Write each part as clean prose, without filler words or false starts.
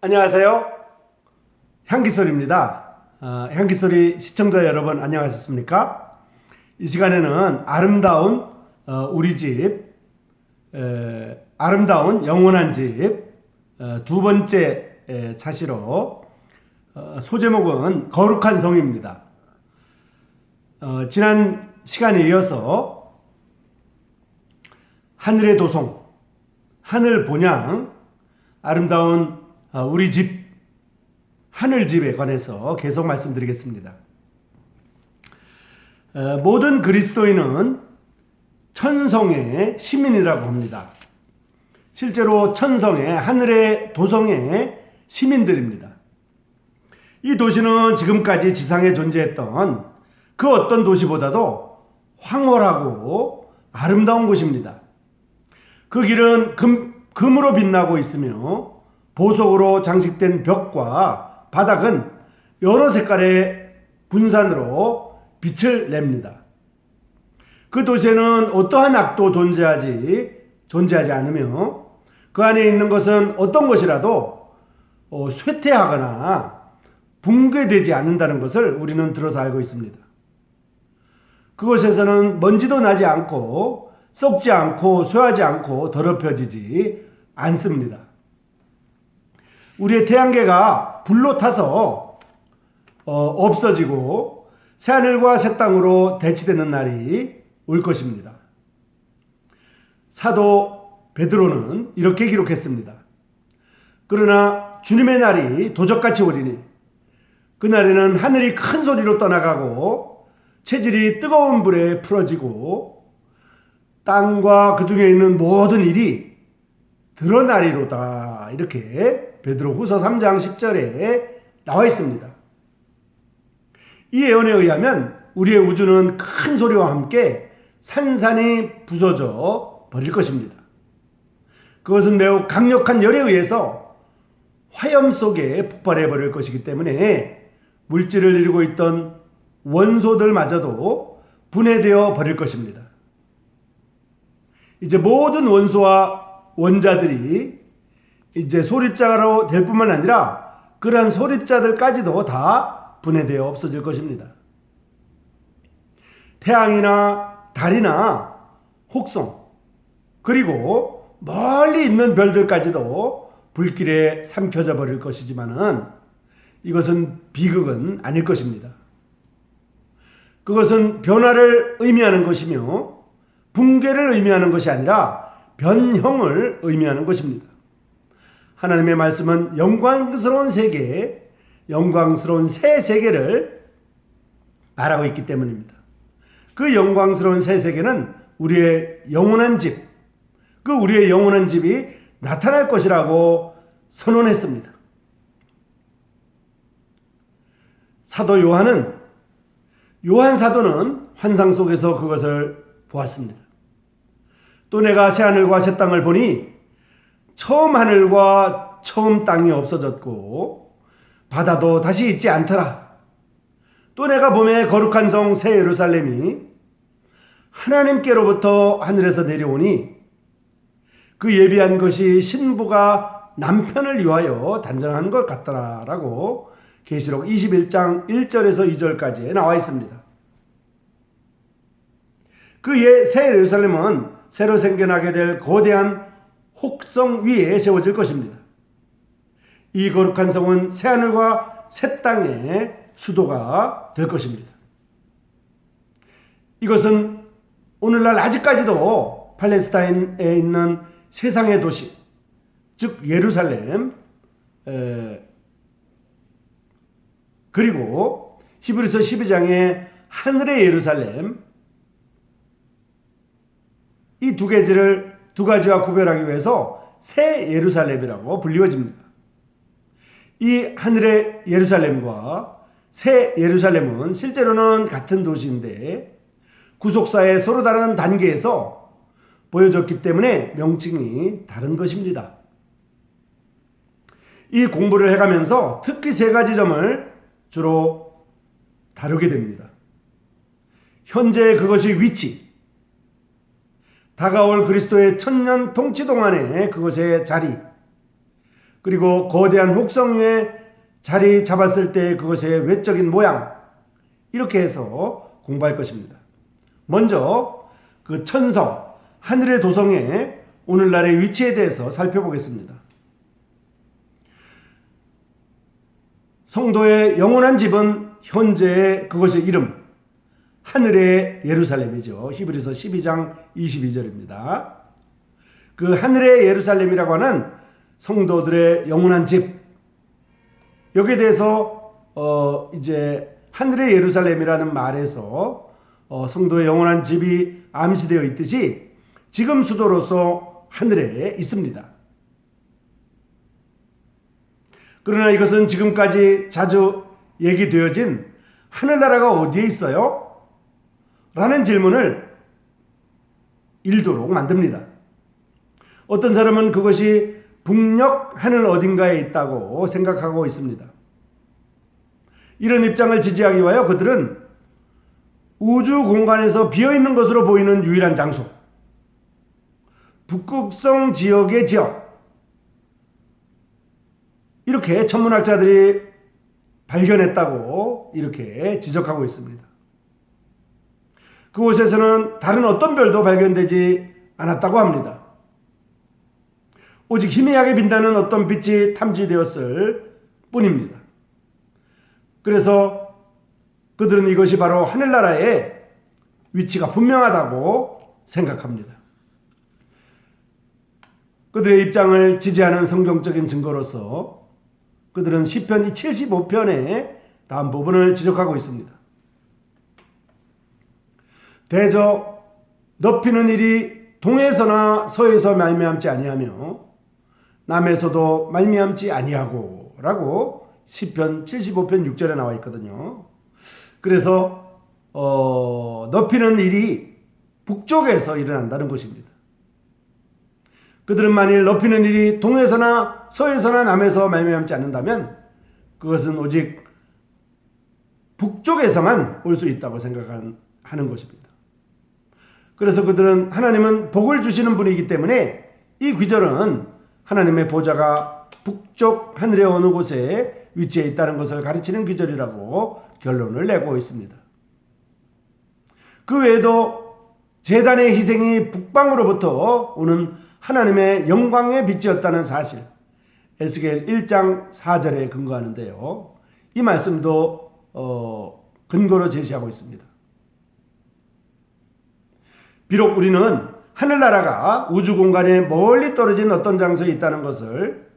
안녕하세요. 향기소리입니다. 향기소리 시청자 여러분 안녕하셨습니까? 이 시간에는 아름다운 우리 집, 아름다운 영원한 집 두 번째 차시로 소제목은 거룩한 성입니다. 지난 시간에 이어서 하늘의 도성, 하늘 본향, 아름다운 우리 집, 하늘집에 관해서 계속 말씀드리겠습니다. 모든 그리스도인은 천성의 시민이라고 합니다. 실제로 천성의 하늘의 도성의 시민들입니다. 이 도시는 지금까지 지상에 존재했던 그 어떤 도시보다도 황홀하고 아름다운 곳입니다. 그 길은 금으로 빛나고 있으며 보석으로 장식된 벽과 바닥은 여러 색깔의 분산으로 빛을 냅니다. 그 도시에는 어떠한 악도 존재하지 않으며 그 안에 있는 것은 어떤 것이라도 쇠퇴하거나 붕괴되지 않는다는 것을 우리는 들어서 알고 있습니다. 그곳에서는 먼지도 나지 않고 썩지 않고 쇠하지 않고 더럽혀지지 않습니다. 우리의 태양계가 불로 타서 없어지고 새하늘과 새 땅으로 대치되는 날이 올 것입니다. 사도 베드로는 이렇게 기록했습니다. 그러나 주님의 날이 도적같이 오리니 그날에는 하늘이 큰 소리로 떠나가고 체질이 뜨거운 불에 풀어지고 땅과 그 중에 있는 모든 일이 드러나리로다. 이렇게 베드로후서 3장 10절에 나와 있습니다. 이 예언에 의하면 우리의 우주는 큰 소리와 함께 산산이 부서져 버릴 것입니다. 그것은 매우 강력한 열에 의해서 화염 속에 폭발해 버릴 것이기 때문에 물질을 이루고 있던 원소들마저도 분해되어 버릴 것입니다. 이제 모든 원소와 원자들이 이제 소립자로 될 뿐만 아니라 그러한 소립자들까지도 다 분해되어 없어질 것입니다. 태양이나 달이나 혹성 그리고 멀리 있는 별들까지도 불길에 삼켜져 버릴 것이지만은 이것은 비극은 아닐 것입니다. 그것은 변화를 의미하는 것이며 붕괴를 의미하는 것이 아니라 변형을 의미하는 것입니다. 하나님의 말씀은 영광스러운 세계, 영광스러운 새 세계를 말하고 있기 때문입니다. 그 영광스러운 새 세계는 우리의 영원한 집, 그 우리의 영원한 집이 나타날 것이라고 선언했습니다. 사도 요한 사도는 환상 속에서 그것을 보았습니다. 또 내가 새 하늘과 새 땅을 보니 처음 하늘과 처음 땅이 없어졌고 바다도 다시 있지 않더라. 또 내가 봄에 거룩한 성 새 예루살렘이 하나님께로부터 하늘에서 내려오니 그 예비한 것이 신부가 남편을 위하여 단장한 것 같더라라고 계시록 21장 1절에서 2절까지 나와 있습니다. 그 새 예루살렘은 새로 생겨나게 될 거대한 혹성 위에 세워질 것입니다. 이 거룩한 성은 새하늘과 새 땅의 수도가 될 것입니다. 이것은 오늘날 아직까지도 팔레스타인에 있는 세상의 도시, 즉 예루살렘, 그리고 히브리서 12장의 하늘의 예루살렘, 이 두 가지와 구별하기 위해서 새 예루살렘이라고 불리워집니다. 이 하늘의 예루살렘과 새 예루살렘은 실제로는 같은 도시인데 구속사의 서로 다른 단계에서 보여졌기 때문에 명칭이 다른 것입니다. 이 공부를 해가면서 특히 세 가지 점을 주로 다루게 됩니다. 현재 그것의 위치, 다가올 그리스도의 천년 통치 동안의 그것의 자리, 그리고 거대한 혹성 위에 자리 잡았을 때 그것의 외적인 모양, 이렇게 해서 공부할 것입니다. 먼저 그 천성, 하늘의 도성의 오늘날의 위치에 대해서 살펴보겠습니다. 성도의 영원한 집은 현재의 그것의 이름, 하늘의 예루살렘이죠. 히브리서 12장 22절입니다. 그 하늘의 예루살렘이라고 하는 성도들의 영원한 집, 여기에 대해서 이제 하늘의 예루살렘이라는 말에서 성도의 영원한 집이 암시되어 있듯이 지금 수도로서 하늘에 있습니다. 그러나 이것은 지금까지 자주 얘기되어진 하늘나라가 어디에 있어요? 라는 질문을 일도록 만듭니다. 어떤 사람은 그것이 북녘 하늘 어딘가에 있다고 생각하고 있습니다. 이런 입장을 지지하기 위하여 그들은 우주 공간에서 비어있는 것으로 보이는 유일한 장소, 북극성 지역의 지역, 이렇게 천문학자들이 발견했다고 이렇게 지적하고 있습니다. 그곳에서는 다른 어떤 별도 발견되지 않았다고 합니다. 오직 희미하게 빛나는 어떤 빛이 탐지되었을 뿐입니다. 그래서 그들은 이것이 바로 하늘나라의 위치가 분명하다고 생각합니다. 그들의 입장을 지지하는 성경적인 증거로서 그들은 시편 75편의 다음 부분을 지적하고 있습니다. 대저 높이는 일이 동에서나 서에서 말미암지 아니하며 남에서도 말미암지 아니하고 라고 시편 75편 6절에 나와 있거든요. 그래서 높이는 일이 북쪽에서 일어난다는 것입니다. 그들은 만일 높이는 일이 동에서나 서에서나 남에서 말미암지 않는다면 그것은 오직 북쪽에서만 올 수 있다고 생각하는 것입니다. 그래서 그들은 하나님은 복을 주시는 분이기 때문에 이 귀절은 하나님의 보좌가 북쪽 하늘의 어느 곳에 위치해 있다는 것을 가르치는 귀절이라고 결론을 내고 있습니다. 그 외에도 제단의 희생이 북방으로부터 오는 하나님의 영광의 빛이었다는 사실, 에스겔 1장 4절에 근거하는데요. 이 말씀도 근거로 제시하고 있습니다. 비록 우리는 하늘나라가 우주 공간에 멀리 떨어진 어떤 장소에 있다는 것을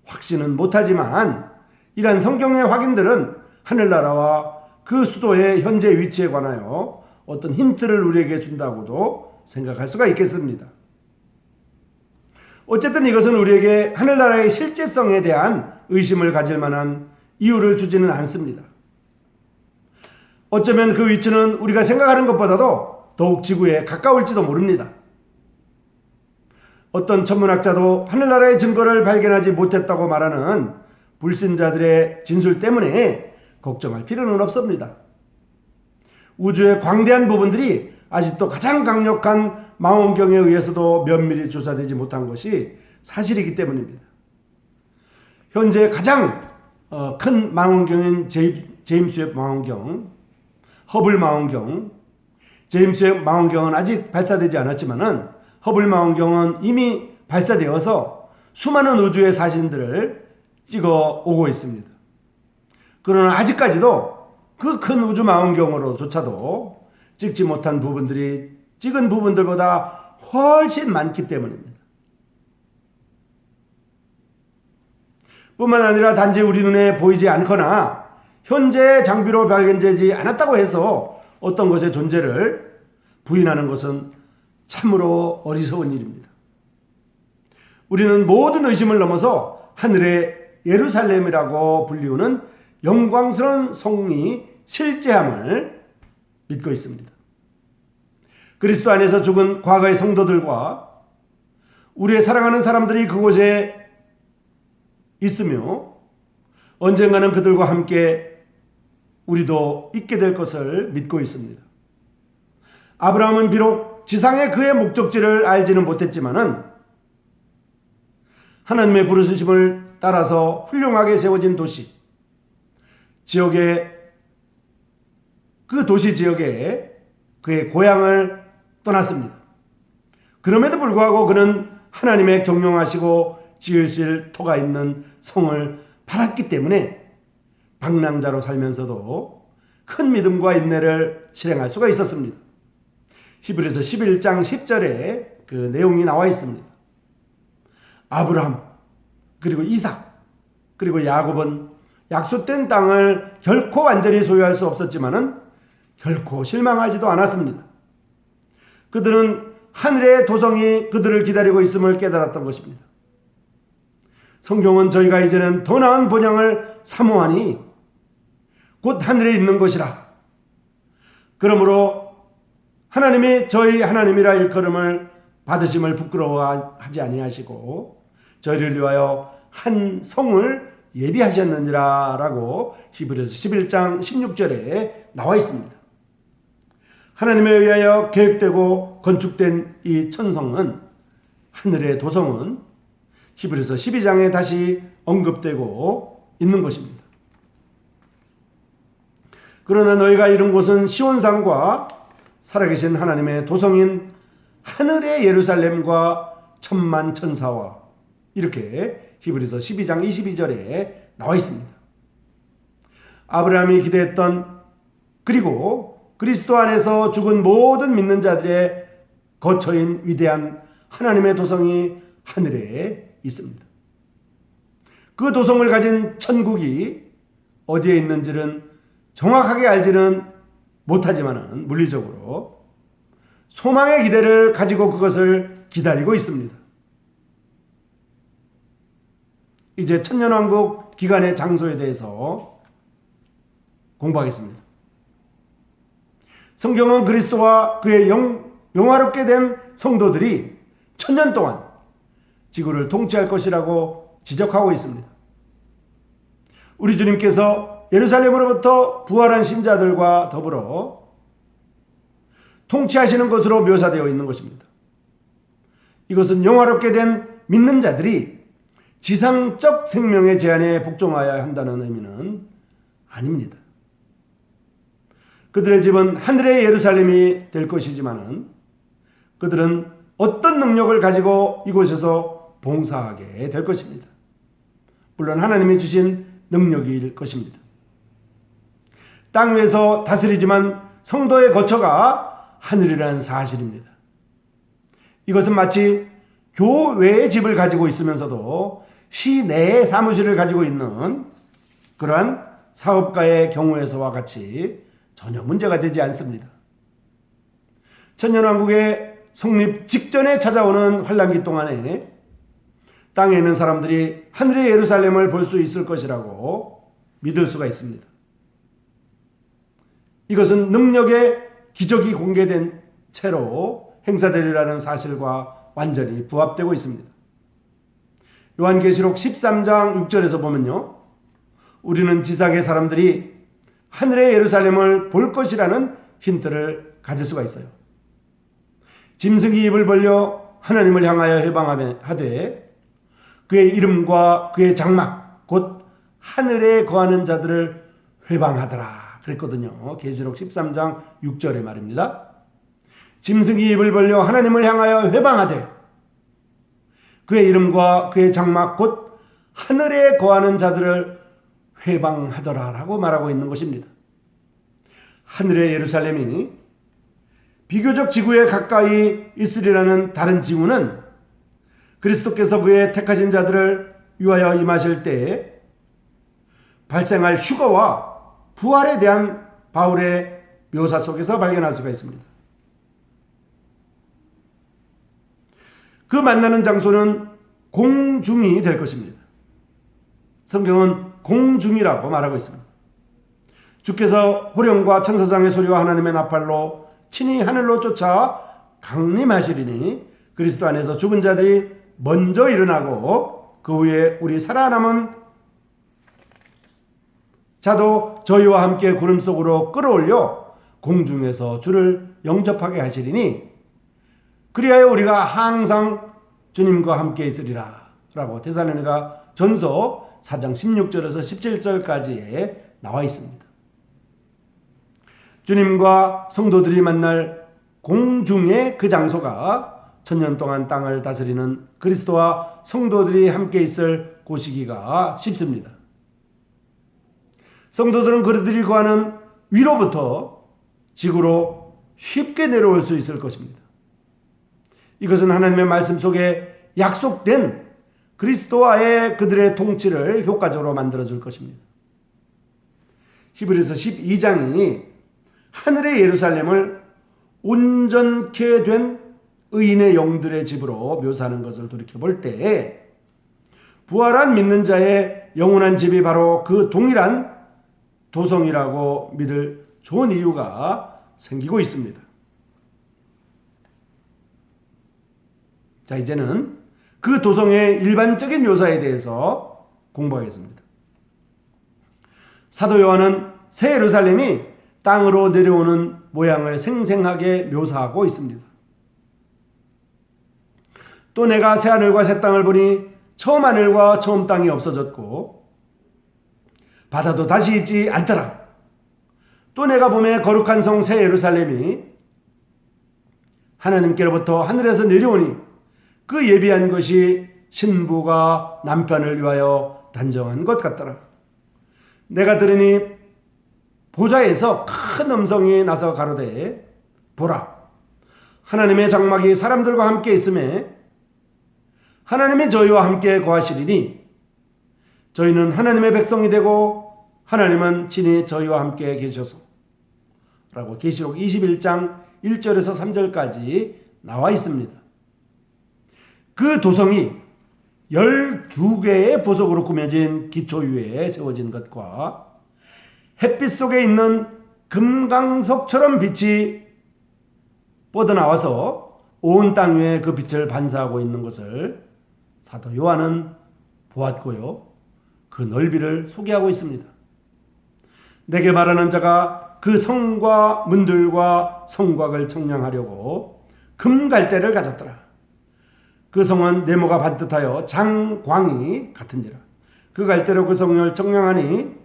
확신은 못하지만 이러한 성경의 확인들은 하늘나라와 그 수도의 현재 위치에 관하여 어떤 힌트를 우리에게 준다고도 생각할 수가 있겠습니다. 어쨌든 이것은 우리에게 하늘나라의 실제성에 대한 의심을 가질 만한 이유를 주지는 않습니다. 어쩌면 그 위치는 우리가 생각하는 것보다도 더욱 지구에 가까울지도 모릅니다. 어떤 천문학자도 하늘나라의 증거를 발견하지 못했다고 말하는 불신자들의 진술 때문에 걱정할 필요는 없습니다. 우주의 광대한 부분들이 아직도 가장 강력한 망원경에 의해서도 면밀히 조사되지 못한 것이 사실이기 때문입니다. 현재 가장 큰 망원경인 제임스 웹 망원경, 허블 망원경, 제임스 웹 망원경은 아직 발사되지 않았지만은 허블 망원경은 이미 발사되어서 수많은 우주의 사진들을 찍어 오고 있습니다. 그러나 아직까지도 그 큰 우주 망원경으로조차도 찍지 못한 부분들이 찍은 부분들보다 훨씬 많기 때문입니다. 뿐만 아니라 단지 우리 눈에 보이지 않거나 현재 장비로 발견되지 않았다고 해서 어떤 것의 존재를 부인하는 것은 참으로 어리석은 일입니다. 우리는 모든 의심을 넘어서 하늘의 예루살렘이라고 불리우는 영광스러운 성이 실제함을 믿고 있습니다. 그리스도 안에서 죽은 과거의 성도들과 우리의 사랑하는 사람들이 그곳에 있으며 언젠가는 그들과 함께 우리도 있게 될 것을 믿고 있습니다. 아브라함은 비록 지상의 그의 목적지를 알지는 못했지만은 하나님의 부르심을 따라서 훌륭하게 세워진 도시 지역에 그 도시 지역에 그의 고향을 떠났습니다. 그럼에도 불구하고 그는 하나님의 경영하시고 지으실 터가 있는 성을 바랐기 때문에 방랑자로 살면서도 큰 믿음과 인내를 실행할 수가 있었습니다. 히브리서 11장 10절에 그 내용이 나와 있습니다. 아브라함 그리고 이삭 그리고 야곱은 약속된 땅을 결코 완전히 소유할 수 없었지만은 결코 실망하지도 않았습니다. 그들은 하늘의 도성이 그들을 기다리고 있음을 깨달았던 것입니다. 성경은 저희가 이제는 더 나은 본향을 사모하니 곧 하늘에 있는 것이라. 그러므로 하나님이 저희 하나님이라 일컬음을 받으심을 부끄러워하지 아니하시고 저희를 위하여 한 성을 예비하셨느니라 라고 히브리서 11장 16절에 나와 있습니다. 하나님에 의하여 계획되고 건축된 이 천성은 하늘의 도성은 히브리서 12장에 다시 언급되고 있는 것입니다. 그러나 너희가 이룬 곳은 시온산과 살아계신 하나님의 도성인 하늘의 예루살렘과 천만 천사와 이렇게 히브리서 12장 22절에 나와 있습니다. 아브라함이 기대했던 그리고 그리스도 안에서 죽은 모든 믿는 자들의 거처인 위대한 하나님의 도성이 하늘에 있습니다. 그 도성을 가진 천국이 어디에 있는지는 정확하게 알지는 못하지만 물리적으로 소망의 기대를 가지고 그것을 기다리고 있습니다. 이제 천년왕국 기간의 장소에 대해서 공부하겠습니다. 성경은 그리스도와 그의 영화롭게 된 성도들이 천년 동안 지구를 통치할 것이라고 지적하고 있습니다. 우리 주님께서 예루살렘으로부터 부활한 신자들과 더불어 통치하시는 것으로 묘사되어 있는 것입니다. 이것은 영화롭게 된 믿는 자들이 지상적 생명의 제한에 복종하여야 한다는 의미는 아닙니다. 그들의 집은 하늘의 예루살렘이 될 것이지만 그들은 어떤 능력을 가지고 이곳에서 봉사하게 될 것입니다. 물론 하나님이 주신 능력일 것입니다. 땅 위에서 다스리지만 성도의 거처가 하늘이라는 사실입니다. 이것은 마치 교회의 집을 가지고 있으면서도 시내의 사무실을 가지고 있는 그러한 사업가의 경우에서와 같이 전혀 문제가 되지 않습니다. 천년왕국의 성립 직전에 찾아오는 환란기 동안에 땅에 있는 사람들이 하늘의 예루살렘을 볼 수 있을 것이라고 믿을 수가 있습니다. 이것은 능력의 기적이 공개된 채로 행사되리라는 사실과 완전히 부합되고 있습니다. 요한계시록 13장 6절에서 보면요, 우리는 지상의 사람들이 하늘의 예루살렘을 볼 것이라는 힌트를 가질 수가 있어요. 짐승이 입을 벌려 하나님을 향하여 해방하되 그의 이름과 그의 장막 곧 하늘에 거하는 자들을 회방하더라 그랬거든요. 계시록 13장 6절의 말입니다. 짐승이 입을 벌려 하나님을 향하여 회방하되 그의 이름과 그의 장막 곧 하늘에 거하는 자들을 회방하더라라고 말하고 있는 것입니다. 하늘의 예루살렘이 비교적 지구에 가까이 있으리라는 다른 징후는 그리스도께서 그의 택하신 자들을 위하여 임하실 때 발생할 휴거와 부활에 대한 바울의 묘사 속에서 발견할 수가 있습니다. 그 만나는 장소는 공중이 될 것입니다. 성경은 공중이라고 말하고 있습니다. 주께서 호령과 천사장의 소리와 하나님의 나팔로 친히 하늘로 쫓아 강림하시리니 그리스도 안에서 죽은 자들이 먼저 일어나고 그 후에 우리 살아남은 자도 저희와 함께 구름 속으로 끌어올려 공중에서 주를 영접하게 하시리니 그리하여 우리가 항상 주님과 함께 있으리라 라고 데살로니가 전서 4장 16절에서 17절까지에 나와 있습니다. 주님과 성도들이 만날 공중의 그 장소가 천년 동안 땅을 다스리는 그리스도와 성도들이 함께 있을 곳이기가 쉽습니다. 성도들은 그들이 구하는 위로부터 지구로 쉽게 내려올 수 있을 것입니다. 이것은 하나님의 말씀 속에 약속된 그리스도와의 그들의 통치를 효과적으로 만들어줄 것입니다. 히브리서 12장이 하늘의 예루살렘을 온전케 된 의인의 영들의 집으로 묘사하는 것을 돌이켜볼 때 부활한 믿는 자의 영원한 집이 바로 그 동일한 도성이라고 믿을 좋은 이유가 생기고 있습니다. 자, 이제는 그 도성의 일반적인 묘사에 대해서 공부하겠습니다. 사도 요한은 새 예루살렘이 땅으로 내려오는 모양을 생생하게 묘사하고 있습니다. 또 내가 새 하늘과 새 땅을 보니 처음 하늘과 처음 땅이 없어졌고 바다도 다시 있지 않더라. 또 내가 보매 거룩한 성 새 예루살렘이 하나님께로부터 하늘에서 내려오니 그 예비한 것이 신부가 남편을 위하여 단정한 것 같더라. 내가 들으니 보좌에서 큰 음성이 나서 가로되 보라, 하나님의 장막이 사람들과 함께 있음에 하나님이 저희와 함께 거하시리니 저희는 하나님의 백성이 되고 하나님은 친히 저희와 함께 계셔서 라고 계시록 21장 1절에서 3절까지 나와 있습니다. 그 도성이 12개의 보석으로 꾸며진 기초 위에 세워진 것과 햇빛 속에 있는 금강석처럼 빛이 뻗어나와서 온 땅 위에 그 빛을 반사하고 있는 것을 사도 요한은 보았고요. 그 넓이를 소개하고 있습니다. 내게 말하는 자가 그 성과 문들과 성곽을 청량하려고 금갈대를 가졌더라. 그 성은 네모가 반듯하여 장광이 같은지라. 그 갈대로 그 성을 청량하니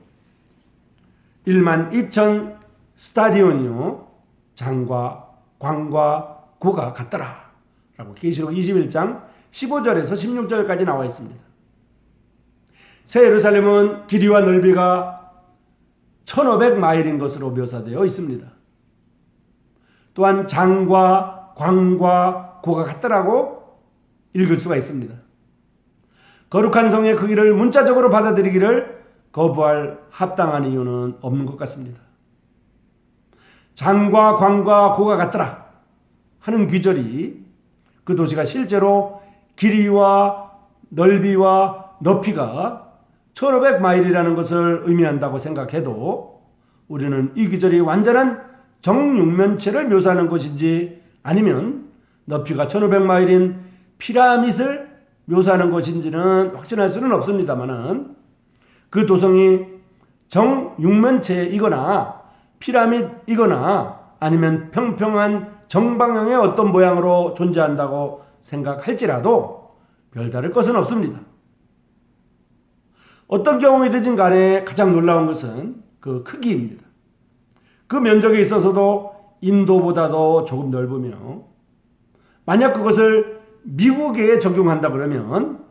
12,000 스타디온이요 장과 광과 고가 같더라 라고 계시록 21장 15절에서 16절까지 나와 있습니다. 새 예루살렘은 길이와 넓이가 1500마일인 것으로 묘사되어 있습니다. 또한 장과 광과 고가 같더라고 읽을 수가 있습니다. 거룩한 성의 크기를 문자적으로 받아들이기를 거부할 합당한 이유는 없는 것 같습니다. 장과 광과 고가 같더라 하는 귀절이 그 도시가 실제로 길이와 넓이와 높이가 1500마일이라는 것을 의미한다고 생각해도 우리는 이 귀절이 완전한 정육면체를 묘사하는 것인지 아니면 높이가 1500마일인 피라밋을 묘사하는 것인지는 확신할 수는 없습니다만 그 도성이 정육면체이거나 피라밋이거나 아니면 평평한 정방향의 어떤 모양으로 존재한다고 생각할지라도 별다를 것은 없습니다. 어떤 경우이든 간에 가장 놀라운 것은 그 크기입니다. 그 면적에 있어서도 인도보다도 조금 넓으며 만약 그것을 미국에 적용한다 그러면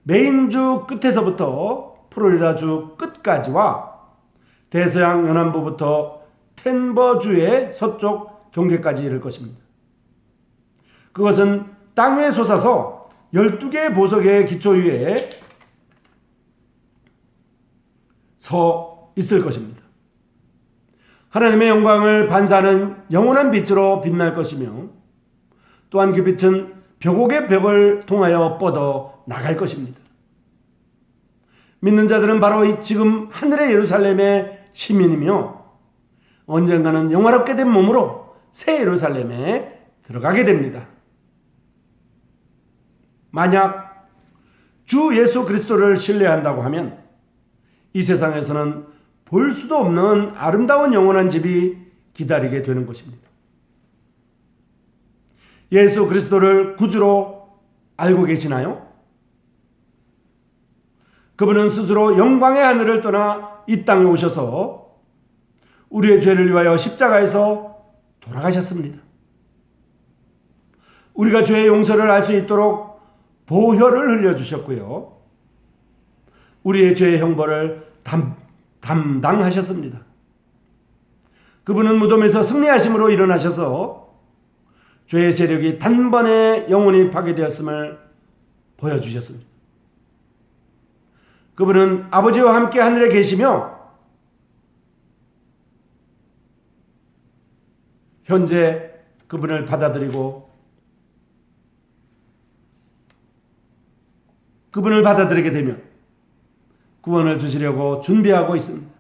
메인주 끝에서부터 플로리다주 끝까지와 대서양 연안부부터 텐버주의 서쪽 경계까지 이를 것입니다. 그것은 땅 위에 솟아서 12개의 보석의 기초 위에 서 있을 것입니다. 하나님의 영광을 반사하는 영원한 빛으로 빛날 것이며 또한 그 빛은 벽옥의 벽을 통하여 뻗어 나갈 것입니다. 믿는 자들은 바로 지금 하늘의 예루살렘의 시민이며 언젠가는 영화롭게 된 몸으로 새 예루살렘에 들어가게 됩니다. 만약 주 예수 그리스도를 신뢰한다고 하면 이 세상에서는 볼 수도 없는 아름다운 영원한 집이 기다리게 되는 것입니다. 예수 그리스도를 구주로 알고 계시나요? 그분은 스스로 영광의 하늘을 떠나 이 땅에 오셔서 우리의 죄를 위하여 십자가에서 돌아가셨습니다. 우리가 죄의 용서를 알 수 있도록 보혈을 흘려주셨고요. 우리의 죄의 형벌을 담당하셨습니다. 그분은 무덤에서 승리하심으로 일어나셔서 죄의 세력이 단번에 영원히 파괴되었음을 보여주셨습니다. 그분은 아버지와 함께 하늘에 계시며 현재 그분을 받아들이고 그분을 받아들이게 되면 구원을 주시려고 준비하고 있습니다.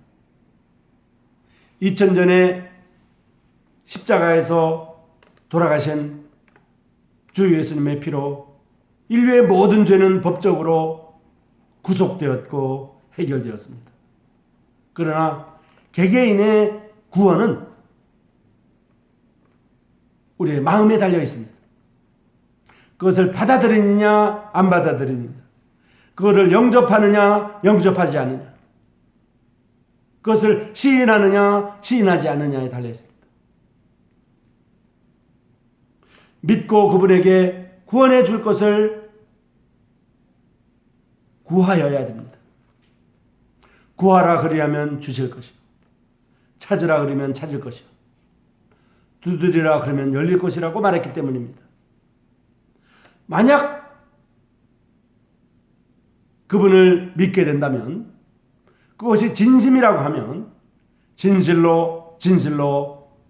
2000전에 십자가에서 돌아가신 주 예수님의 피로 인류의 모든 죄는 법적으로 구속되었고 해결되었습니다. 그러나 개개인의 구원은 우리의 마음에 달려 있습니다. 그것을 받아들이느냐 안 받아들이느냐, 그것을 영접하느냐 영접하지 않느냐, 그것을 시인하느냐 시인하지 않느냐에 달려 있습니다. 믿고 그분에게 구원해 줄 것을 구하여야 됩니다. 구하라 그리하면 주실 것이요, 찾으라 그러면 찾을 것이요, 두드리라 그러면 열릴 것이라고 말했기 때문입니다. 만약 그분을 믿게 된다면, 그것이 진심이라고 하면 진실로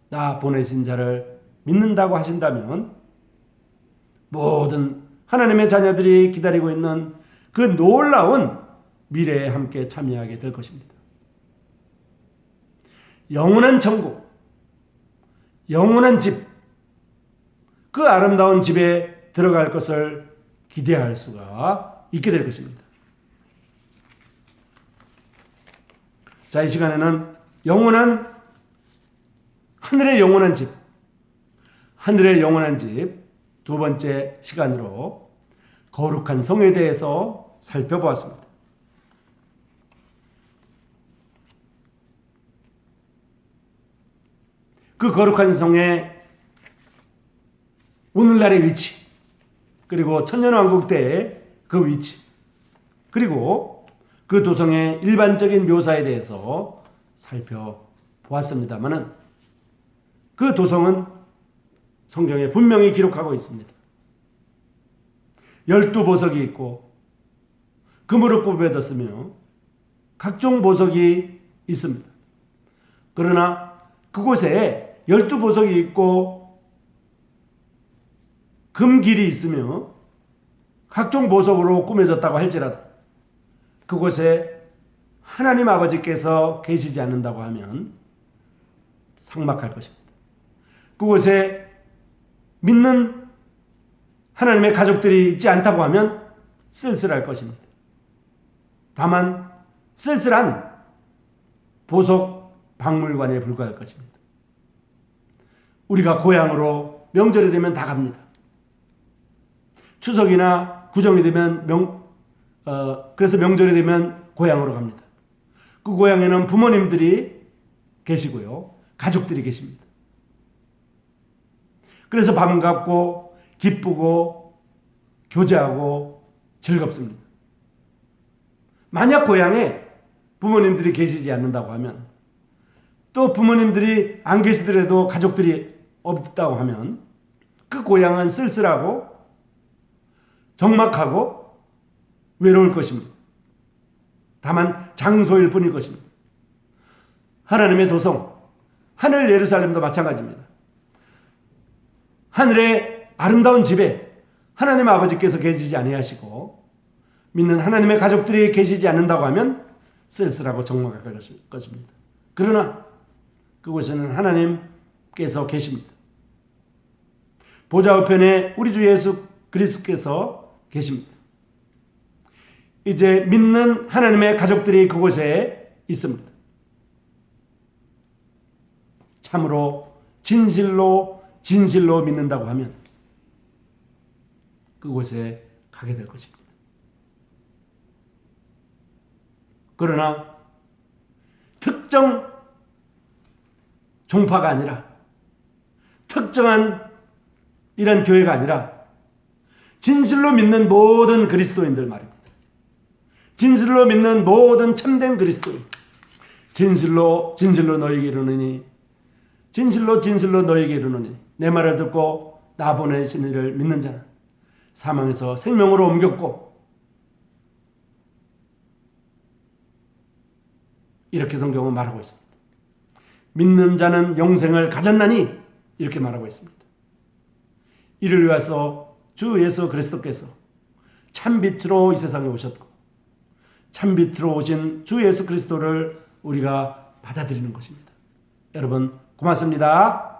나 보내신 자를 믿는다고 하신다면 모든 하나님의 자녀들이 기다리고 있는 그 놀라운 미래에 함께 참여하게 될 것입니다. 영원한 천국, 영원한 집, 그 아름다운 집에 들어갈 것을 기대할 수가 있게 될 것입니다. 자, 이 시간에는 하늘의 영원한 집, 하늘의 영원한 집 두 번째 시간으로 거룩한 성에 대해서 살펴보았습니다. 그 거룩한 성의 오늘날의 위치, 그리고 천년왕국 때의 그 위치, 그리고 그 도성의 일반적인 묘사에 대해서 살펴보았습니다마는 그 도성은 성경에 분명히 기록하고 있습니다. 12보석이 있고 금으로 꾸며졌으며 각종 보석이 있습니다. 그러나 그곳에 12보석이 있고 금길이 있으며 각종 보석으로 꾸며졌다고 할지라도 그곳에 하나님 아버지께서 계시지 않는다고 하면 삭막할 것입니다. 그곳에 믿는 하나님의 가족들이 있지 않다고 하면 쓸쓸할 것입니다. 다만 쓸쓸한 보석 박물관에 불과할 것입니다. 우리가 고향으로 명절이 되면 다 갑니다. 추석이나 구정이 되면 그래서 명절이 되면 고향으로 갑니다. 그 고향에는 부모님들이 계시고요, 가족들이 계십니다. 그래서 반갑고 기쁘고 교제하고 즐겁습니다. 만약 고향에 부모님들이 계시지 않는다고 하면, 또 부모님들이 안 계시더라도 가족들이 없다고 하면 그 고향은 쓸쓸하고 적막하고 외로울 것입니다. 다만 장소일 뿐일 것입니다. 하나님의 도성, 하늘 예루살렘도 마찬가지입니다. 하늘의 아름다운 집에 하나님 아버지께서 계시지 아니하시고 믿는 하나님의 가족들이 계시지 않는다고 하면 쓸쓸하고 적막할 것입니다. 그러나 그곳에는 하나님께서 계십니다. 보좌 우편에 우리 주 예수 그리스도께서 계십니다. 이제 믿는 하나님의 가족들이 그곳에 있습니다. 참으로 진실로 믿는다고 하면 그곳에 가게 될 것입니다. 그러나 특정 종파가 아니라 특정한 이런 교회가 아니라 진실로 믿는 모든 그리스도인들 말입니다. 진실로 믿는 모든 참된 그리스도인. 진실로 너에게 이르노니 진실로 너에게 이르노니 내 말을 듣고 나 보내신 이를 믿는 자는 사망에서 생명으로 옮겼고, 이렇게 성경은 말하고 있습니다. 믿는 자는 영생을 가졌나니 이렇게 말하고 있습니다. 이를 위해서 주 예수 그리스도께서 참빛으로 이 세상에 오셨고 참빛으로 오신 주 예수 그리스도를 우리가 받아들이는 것입니다. 여러분 고맙습니다.